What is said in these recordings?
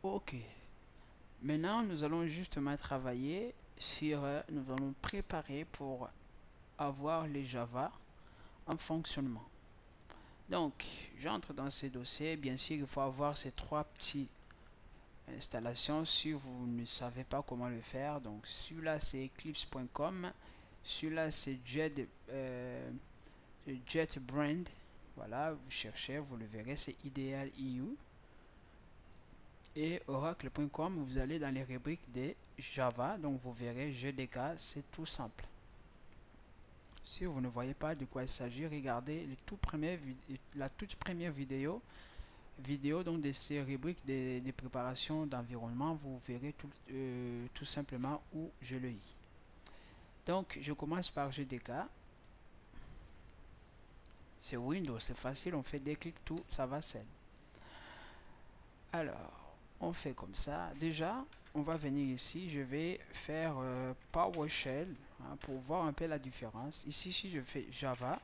Ok. Maintenant, nous allons justement travailler sur, nous allons préparer pour avoir les Java en fonctionnement. Donc, j'entre dans ces dossiers. Bien sûr, il faut avoir ces trois petits installations si vous ne savez pas comment le faire. Donc, celui-là, c'est eclipse.com. Celui-là, c'est JetBrains. Voilà, vous cherchez, vous le verrez, c'est Ideal EU. Et oracle.com, vous allez dans les rubriques des Java, donc vous verrez JDK, c'est tout simple. Si vous ne voyez pas de quoi il s'agit, regardez la toute première vidéo donc de ces rubriques des préparations d'environnement, vous verrez tout simplement où je le lis. Donc je commence par JDK. C'est Windows, c'est facile, on fait des clics, tout, ça va seul. Alors, on fait comme ça. Déjà, on va venir ici. Je vais faire PowerShell hein, pour voir un peu la différence. Ici, si je fais Java,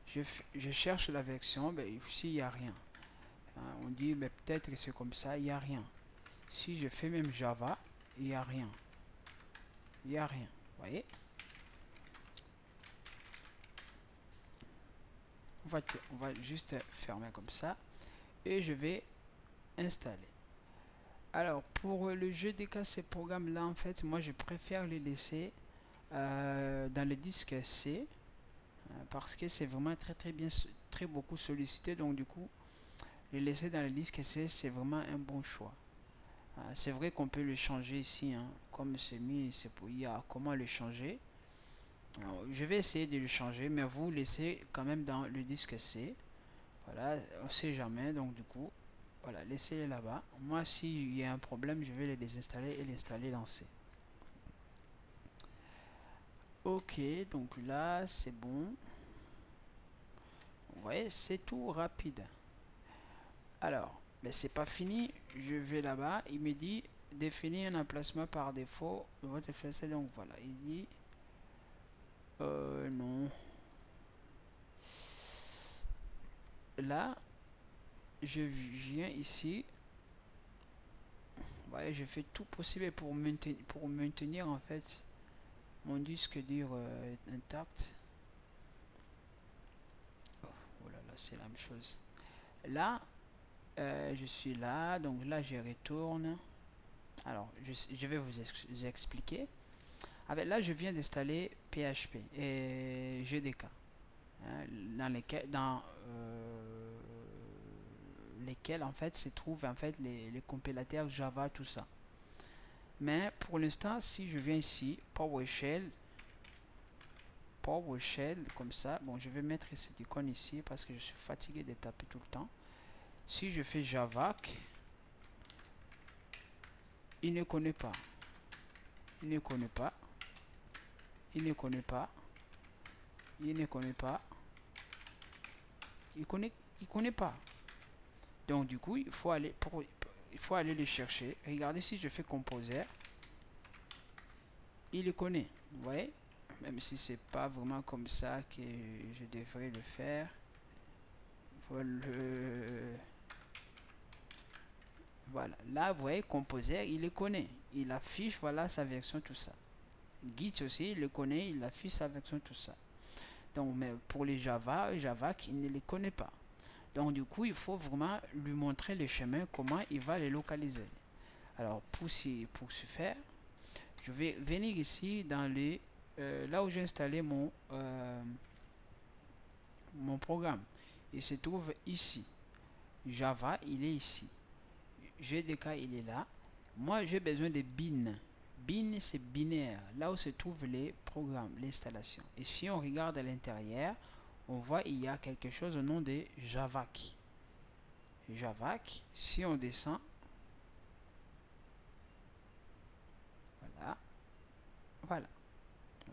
je cherche la version. Ben, ici, il n'y a rien. Hein, on dit, mais peut-être que c'est comme ça, il n'y a rien. Si je fais même Java, il n'y a rien. Il n'y a rien. Vous voyez? On va juste fermer comme ça. Et je vais installer. Alors, pour le jeu des cas, ces programmes-là, en fait, moi, je préfère les laisser dans le disque C parce que c'est vraiment très bien, très beaucoup sollicité. Donc, du coup, les laisser dans le disque C, c'est vraiment un bon choix. C'est vrai qu'on peut le changer ici, hein, comme c'est mis, il y a comment le changer. Alors, je vais essayer de le changer, mais vous laissez quand même dans le disque C. Voilà, on sait jamais, donc du coup, voilà, laissez-les là-bas. Moi, s'il y a un problème, je vais les désinstaller et l'installer dans C. Ok, donc là, c'est bon. Vous voyez, c'est tout rapide. Alors, mais c'est pas fini. Je vais là-bas. Il me dit définir un emplacement par défaut de votre FSL. Donc voilà, il dit non. Là, je viens ici. Vous voyez, je fais tout possible pour maintenir en fait mon disque dur intact. Oh là là, c'est la même chose. Là, je suis là. Donc là, je retourne. Alors, je vais vous expliquer. Avec là, je viens d'installer PHP et GDK, hein, lesquels en fait se trouvent en fait les compilateurs Java, tout ça. Mais pour l'instant, si je viens ici, PowerShell comme ça, bon, je vais mettre cette icône ici parce que je suis fatigué de taper tout le temps. Si je fais Java, il ne connaît pas, il ne connaît pas, il ne connaît pas, il ne connaît pas, il connaît pas. Donc du coup, il faut aller les chercher. Regardez si je fais composer, il le connaît. Vous voyez, même si c'est pas vraiment comme ça que je devrais le faire. Voilà. Là, vous voyez, composer, il le connaît. Il affiche, voilà, sa version, tout ça. Git aussi, il le connaît, il affiche sa version, tout ça. Donc, mais pour les Java, il ne les connaît pas. Donc, du coup, il faut vraiment lui montrer les chemins, comment il va les localiser. Alors, pour ce faire, je vais venir ici dans là où j'ai installé mon programme. Il se trouve ici. Java, il est ici. GDK, il est là. Moi, j'ai besoin de bin. Bin, c'est binaire. Là où se trouvent les programmes, l'installation. Et si on regarde à l'intérieur, on voit il y a quelque chose au nom de Javac. Javac, si on descend, voilà, voilà.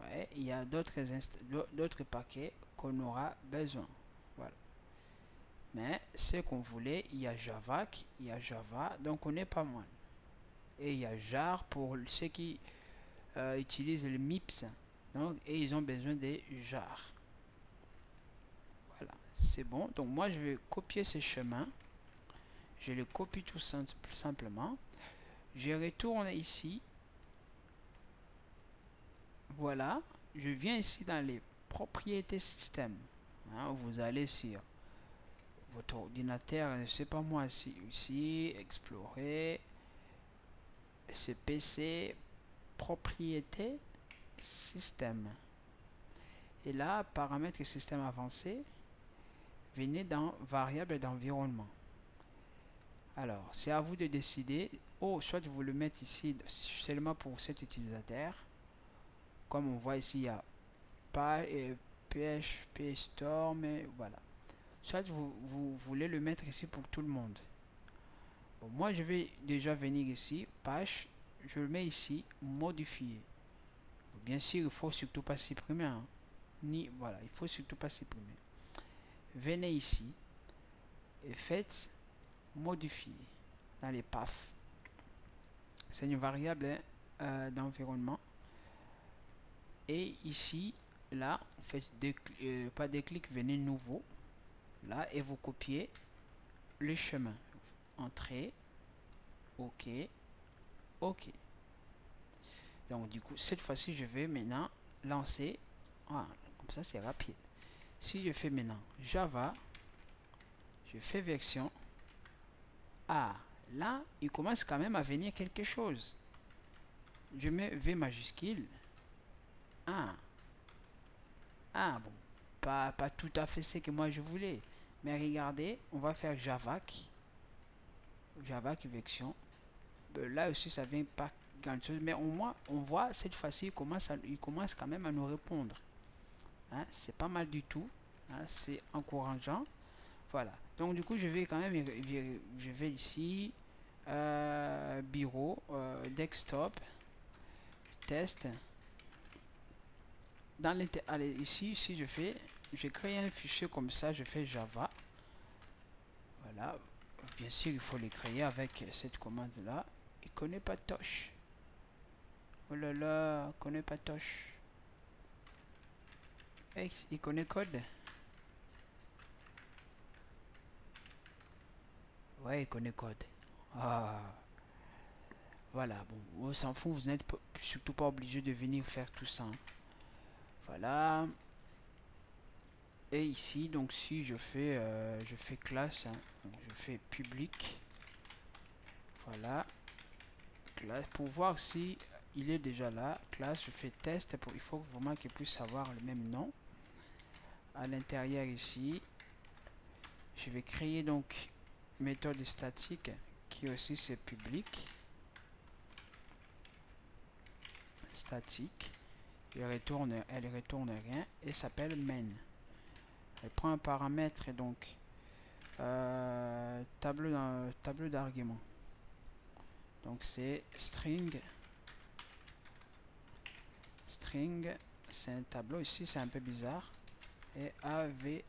Ouais, il y a d'autres paquets qu'on aura besoin. Voilà. Mais ce qu'on voulait, il y a Javac, il y a Java, donc on est pas mal. Et il y a jar pour ceux qui utilisent le MIPS. Donc, et ils ont besoin de jar. Voilà, c'est bon. Donc moi je vais copier ce chemin. je le copie tout simplement, je retourne ici, voilà, je viens ici dans les propriétés système, hein, vous allez sur votre ordinateur, je sais pas moi, ici, explorer, CPC, propriété système, et là, paramètres et système avancé, venez dans variable d'environnement. Alors, c'est à vous de décider. Oh, soit vous le mettez ici seulement pour cet utilisateur. Comme on voit ici, il y a PHP Storm, voilà. Soit vous voulez le mettre ici pour tout le monde. Bon, moi, je vais déjà venir ici, page, je le mets ici, modifier. Bien sûr, il faut surtout pas supprimer. Hein. Voilà, il faut surtout pas supprimer. Venez ici et faites modifier dans les paths. C'est une variable d'environnement. Et ici, là, vous faites pas des clics, venez nouveau. Là, et vous copiez le chemin. Entrée. OK. OK. Donc, du coup, cette fois-ci, je vais maintenant lancer. Ah, comme ça, c'est rapide. Si je fais maintenant Java, je fais version. Ah, là, il commence quand même à venir quelque chose. Je mets V majuscule. Ah, ah bon, pas tout à fait ce que moi je voulais. Mais regardez, on va faire Java qui version. Là aussi, ça vient pas grand chose. Mais au moins, on voit cette fois-ci, il commence quand même à nous répondre. Hein, c'est pas mal du tout. Hein, c'est encourageant. Voilà. Donc, du coup, je vais quand même, je vais ici, bureau, desktop, test. Allez, ici, si je crée un fichier comme ça, je fais Java. Voilà. Bien sûr, il faut les créer avec cette commande-là. Il connaît pas Tosh. Oh là là, connaît pas Tosh. Il connaît code. Ouais, il connaît code. Ah, voilà. Bon, on s'en fout. Vous n'êtes surtout pas obligé de venir faire tout ça. Hein. Voilà. Et ici, donc si je fais classe, hein, donc je fais public. Voilà. Classe pour voir si il est déjà là. Classe, je fais test. Il faut vraiment qu'il puisse avoir le même nom. À l'intérieur ici, je vais créer donc méthode statique qui aussi c'est public. Statique. Elle retourne rien et s'appelle main. Elle prend un paramètre et donc tableau d'argument. Donc c'est string. String, c'est un tableau ici, c'est un peu bizarre. Et AV,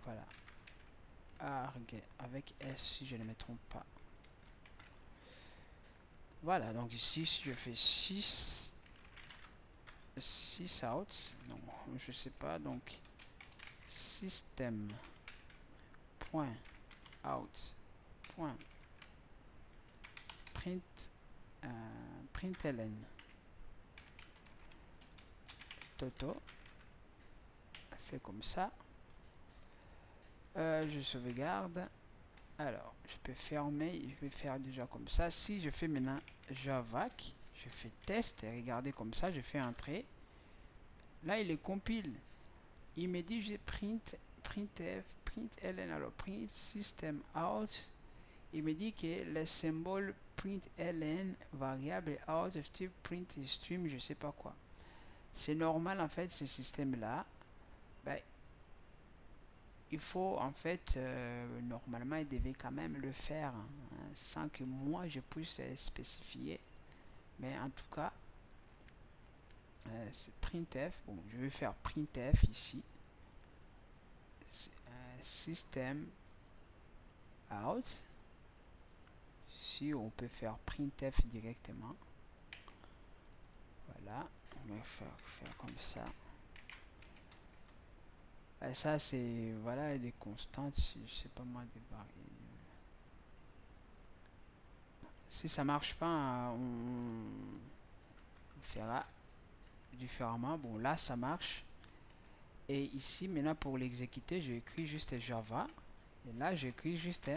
voilà. Arg avec S si je ne me trompe pas. Voilà, donc ici, si je fais 6 out, non, je sais pas, donc système point out point print println toto fait comme ça. Je sauvegarde. Alors, je peux fermer. Je vais faire déjà comme ça. Si je fais maintenant javac, je fais test et regardez comme ça, je fais entrer. Là, il est compile. Il me dit je printf, println, alors print system out. Il me dit que le symbole println variable out of type print stream, je sais pas quoi. C'est normal en fait ce système là. Ben, il faut en fait normalement il devait quand même le faire hein, sans que moi je puisse spécifier, mais en tout cas c'est printf. Bon, je vais faire printf ici, system out. Si on peut faire printf directement, voilà, on va faire comme ça. Et ça c'est voilà des constantes, je sais pas moi des variables. Si ça marche pas, on fera différemment. Bon, là, ça marche. Et ici, maintenant, pour l'exécuter, j'écris juste Java. Et là, j'écris juste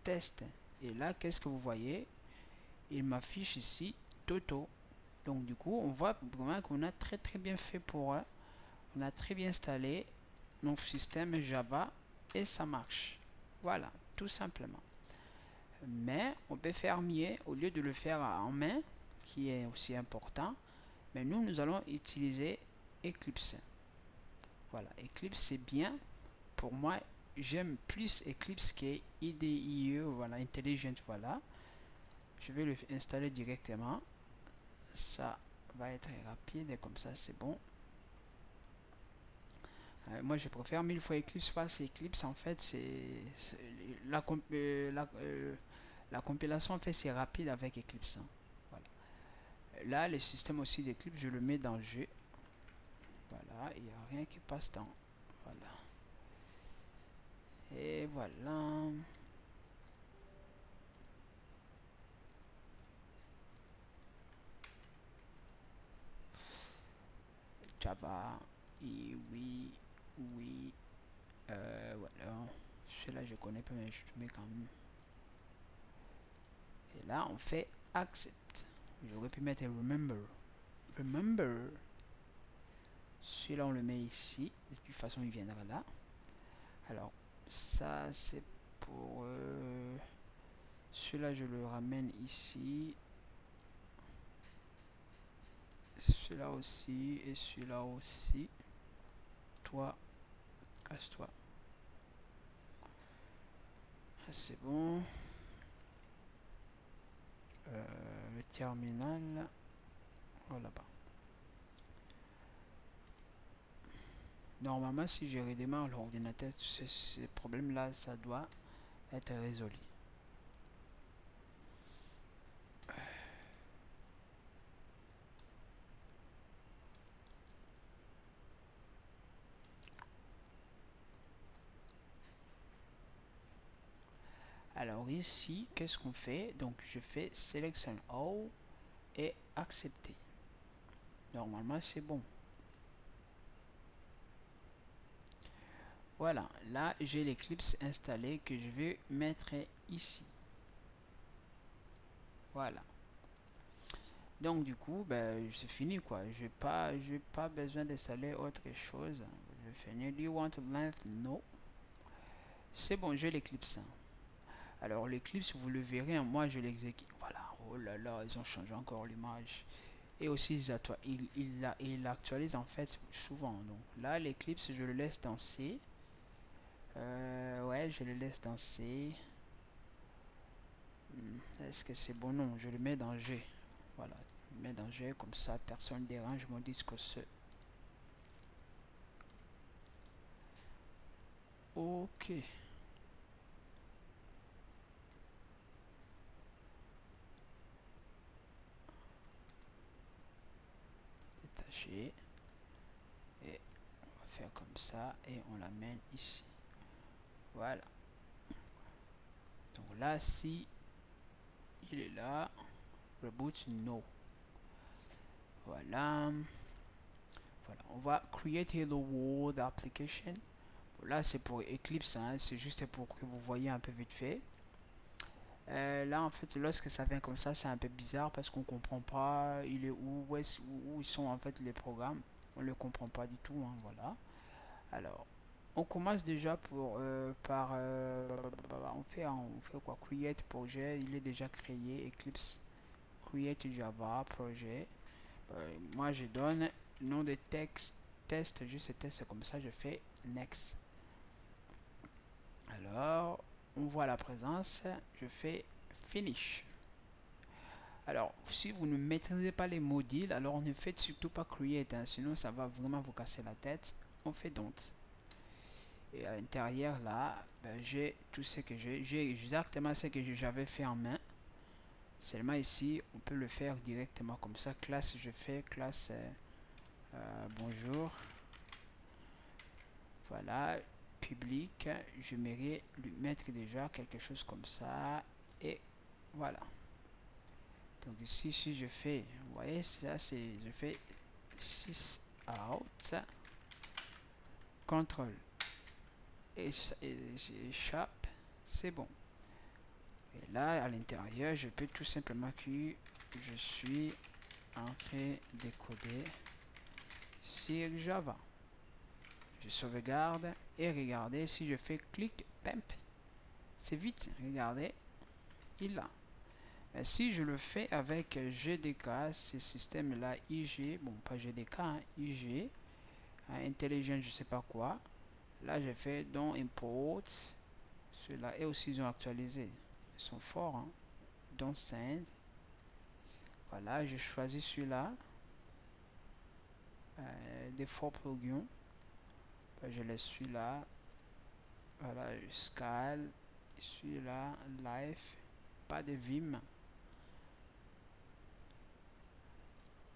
test. Et là, qu'est-ce que vous voyez? Il m'affiche ici Toto. Donc, du coup, on voit vraiment qu'on a très bien fait pour eux. On a très bien installé notre système Java et ça marche. Voilà, tout simplement. Mais on peut faire mieux au lieu de le faire en main, qui est aussi important. Mais nous allons utiliser Eclipse. Voilà, Eclipse c'est bien. Pour moi, j'aime plus Eclipse que IDE, voilà, Intelligent, voilà. Je vais le installer directement. Ça va être rapide et comme ça c'est bon. Moi je préfère mille fois Eclipse parce qu'Eclipse en fait c'est la compilation en fait c'est rapide avec Eclipse, hein. Voilà. Là le système aussi d'Eclipse je le mets dans G. Voilà, il n'y a rien qui passe dans. Voilà. Et voilà. Java. Et oui. Oui. Voilà. Celui-là je connais pas mais je te mets quand même. Et là on fait accept. J'aurais pu mettre remember. Remember. Celui-là on le met ici. De toute façon il viendra là. Alors ça c'est pour celui-là je le ramène ici. Celui-là aussi et celui-là aussi. Toi, casse-toi. C'est bon. Le terminal. Oh là-bas. Normalement, si je redémarre l'ordinateur, ce problème-là, ça doit être résolu. Alors ici, qu'est-ce qu'on fait? Donc je fais Selection All et accepter. Normalement, c'est bon. Voilà, là j'ai l'Eclipse installé que je vais mettre ici. Voilà. Donc du coup, ben, c'est fini quoi. J'ai pas besoin d'installer autre chose. Je vais finir. Do you want to length? No. C'est bon, j'ai l'Eclipse. Alors l'Eclipse, vous le verrez, moi je l'exécute. Voilà. Oh là là, ils ont changé encore l'image. Et aussi ils actualisent en fait souvent. Donc là, l'Eclipse, je le laisse dans C. Ouais, je le laisse dans C. Est-ce que c'est bon? Non, je le mets dans G. Voilà, je le mets dans G, comme ça personne ne dérange mon disque ce. Ok. Détaché. Et on va faire comme ça et on l'amène ici. Voilà. Donc là, si il est là, reboot no. Voilà. Voilà. On va create hello world application. Là, c'est pour Eclipse, hein, c'est juste pour que vous voyez un peu vite fait. Là, en fait, lorsque ça vient comme ça, c'est un peu bizarre parce qu'on comprend pas il est où ils sont en fait les programmes. On ne le comprend pas du tout, hein, voilà. Alors, on commence déjà par on fait quoi? Create projet, il est déjà créé. Eclipse create Java projet. Moi, je donne nom de texte test, juste test comme ça. Je fais next. Alors, on voit la présence. Je fais finish. Alors, si vous ne maîtrisez pas les modules, alors ne faites surtout pas create, hein, sinon ça va vraiment vous casser la tête. On fait don't. Et à l'intérieur là, ben, j'ai tout ce que j'ai exactement ce que j'avais fait en main. Seulement ici, on peut le faire directement comme ça. Classe, je fais classe bonjour. Voilà, public, je mairie lui mettre déjà quelque chose comme ça. et voilà. Donc ici, si je fais, vous voyez, ça c'est, je fais 6 out, contrôle et échappe, c'est bon. Et là, à l'intérieur, je peux tout simplement que je suis en train de coder sur Java. Je sauvegarde et regardez, si je fais clic, pimp, c'est vite, regardez, il l'a. Mais si je le fais avec GDK, ce système là, IG, bon pas GDK, hein, IG, hein, intelligent je sais pas quoi, là j'ai fait don import, ceux-là et aussi ils ont actualisé, ils sont forts, hein. Don send, voilà, je choisis celui-là, des forts plugins, je laisse celui-là, voilà, scale, celui-là, live, pas de Vim,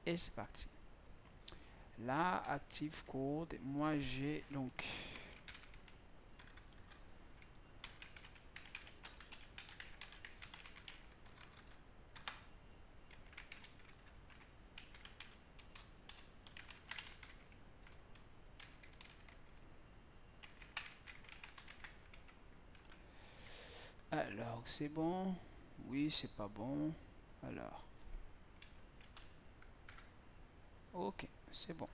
et c'est parti. Là, active code, moi j'ai donc alors c'est bon, oui c'est pas bon, alors ok c'est bon.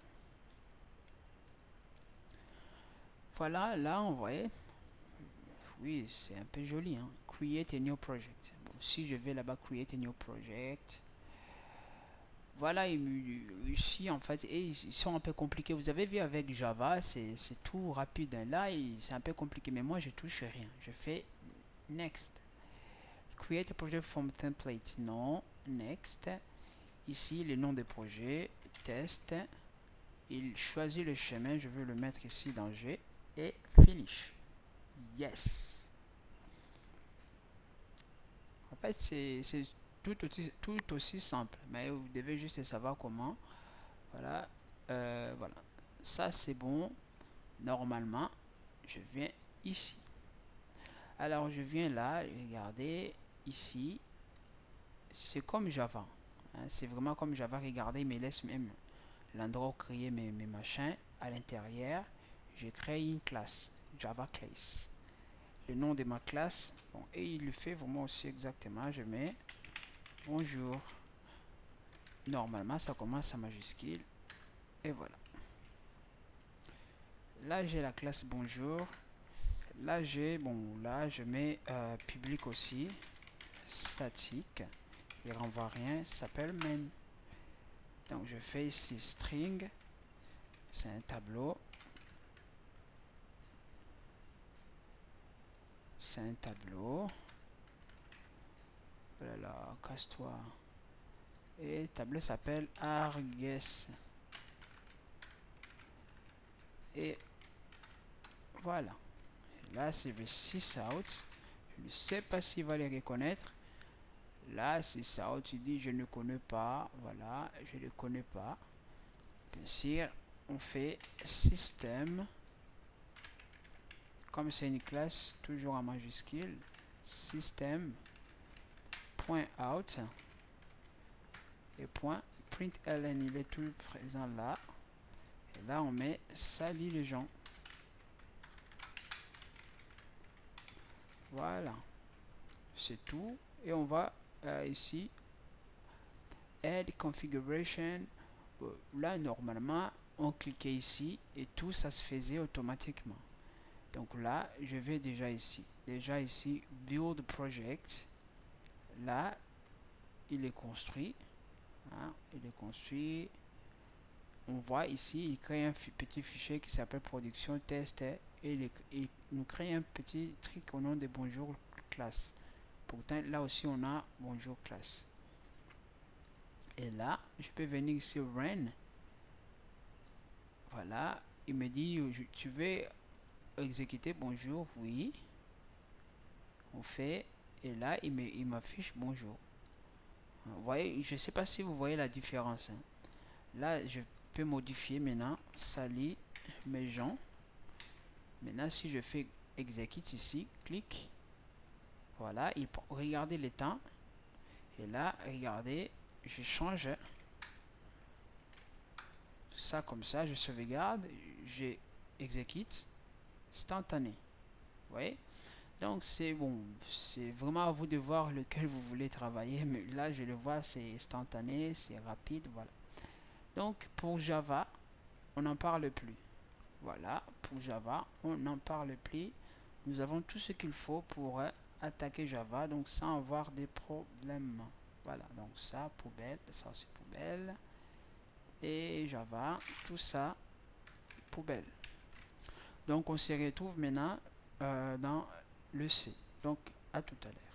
Voilà, là on voit, oui c'est un peu joli, hein. Create a new project. Bon, si je vais là-bas create a new project, voilà, ici en fait, et ils sont un peu compliqués. Vous avez vu avec Java, c'est tout rapide, hein. Là c'est un peu compliqué, mais moi je touche rien, je fais next. Create a project from template, non, next. Ici le nom des projets, test, il choisit le chemin, je veux le mettre ici dans G et finish. Yes. En fait, c'est tout aussi simple, mais vous devez juste savoir comment. Voilà, voilà. Ça c'est bon. Normalement, je viens ici. Alors je viens là, regardez ici. C'est comme Java, hein, c'est vraiment comme Java. Regardez, il me laisse même l'endroit où créer mes machins. À l'intérieur, je crée une classe, Java class. Le nom de ma classe, bon, et il le fait vraiment aussi exactement. Je mets bonjour. Normalement, ça commence à majuscule. Et voilà. Là, j'ai la classe bonjour. Là, j'ai, bon, là, je mets public aussi. Statique. Il renvoie rien. Ça s'appelle main. Donc, je fais ici string. C'est un tableau. C'est un tableau. Voilà, casse-toi. Et le tableau s'appelle Arges. Et voilà. Là, c'est le 6 out. Je ne sais pas s'il va les reconnaître. Là, 6 out, tu dis je ne connais pas. Voilà, je ne connais pas. Bien sûr, on fait système. Comme c'est une classe, toujours en majuscule. Système. Point out. Et point println, il est tout présent là. Et là, on met salut les gens. Voilà. C'est tout. Et on va ici. Add configuration. Là, normalement, on cliquait ici et tout ça se faisait automatiquement. Donc là, je vais déjà ici. Déjà ici, build project. Là, il est construit. Hein, il est construit. On voit ici, il crée un petit fichier qui s'appelle production test et il nous crée un petit truc au nom de bonjour classe. Pourtant, là aussi, on a bonjour classe. Et là, je peux venir ici run. Voilà, il me dit, tu veux exécuter bonjour, oui. On fait, et là, il m'affiche bonjour. Vous voyez, je ne sais pas si vous voyez la différence, hein. Là, je peux modifier maintenant, salut mes gens. Maintenant, si je fais exécute ici, clic, Voilà, regardez les temps. Et là, regardez, je change ça comme ça, je sauvegarde, je exécute, instantané. Vous voyez? Donc c'est bon, c'est vraiment à vous de voir lequel vous voulez travailler, mais là je le vois, c'est instantané, c'est rapide, voilà. Donc pour Java, on n'en parle plus. Voilà, pour Java, on n'en parle plus. Nous avons tout ce qu'il faut pour attaquer Java, donc sans avoir des problèmes. Voilà, donc ça, poubelle, ça c'est poubelle. Et Java, tout ça, poubelle. Donc on se retrouve maintenant dans le C. Donc à tout à l'heure.